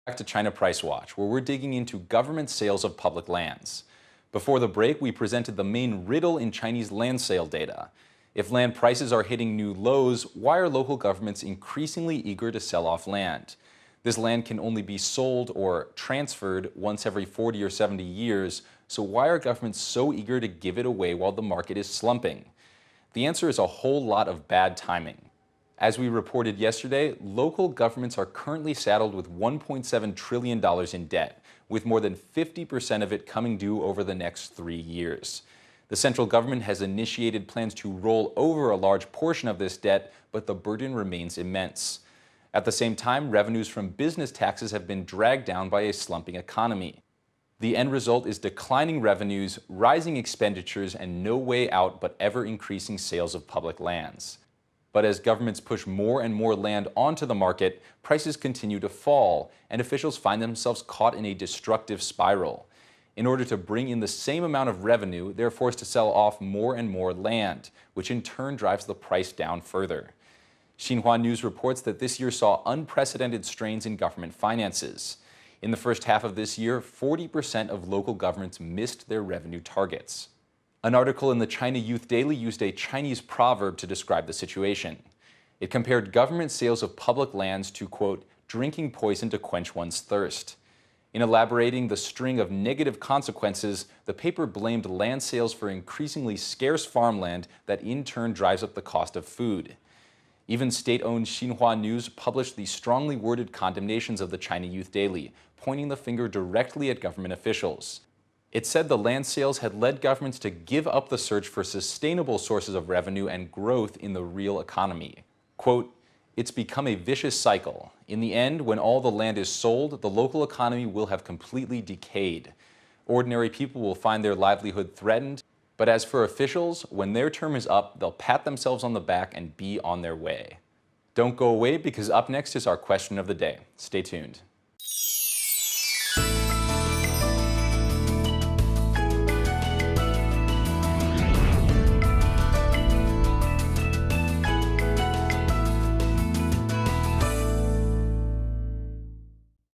Back to China Price Watch, where we're digging into government sales of public lands. Before the break, we presented the main riddle in Chinese land sale data. If land prices are hitting new lows, why are local governments increasingly eager to sell off land? This land can only be sold or transferred once every 40 or 70 years, so why are governments so eager to give it away while the market is slumping? The answer is a whole lot of bad timing. As we reported yesterday, local governments are currently saddled with $1.7 trillion in debt, with more than 50% of it coming due over the next 3 years. The central government has initiated plans to roll over a large portion of this debt, but the burden remains immense. At the same time, revenues from business taxes have been dragged down by a slumping economy. The end result is declining revenues, rising expenditures, and no way out but ever-increasing sales of public lands. But as governments push more and more land onto the market, prices continue to fall, and officials find themselves caught in a destructive spiral. In order to bring in the same amount of revenue, they're forced to sell off more and more land, which in turn drives the price down further. Xinhua News reports that this year saw unprecedented strains in government finances. In the first half of this year, 40% of local governments missed their revenue targets. An article in the China Youth Daily used a Chinese proverb to describe the situation. It compared government sales of public lands to, quote, drinking poison to quench one's thirst. In elaborating the string of negative consequences, the paper blamed land sales for increasingly scarce farmland that in turn drives up the cost of food. Even state-owned Xinhua News published the strongly worded condemnations of the China Youth Daily, pointing the finger directly at government officials. It said the land sales had led governments to give up the search for sustainable sources of revenue and growth in the real economy. Quote, it's become a vicious cycle. In the end, when all the land is sold, the local economy will have completely decayed. Ordinary people will find their livelihood threatened, but as for officials, when their term is up, they'll pat themselves on the back and be on their way. Don't go away, because up next is our question of the day. Stay tuned.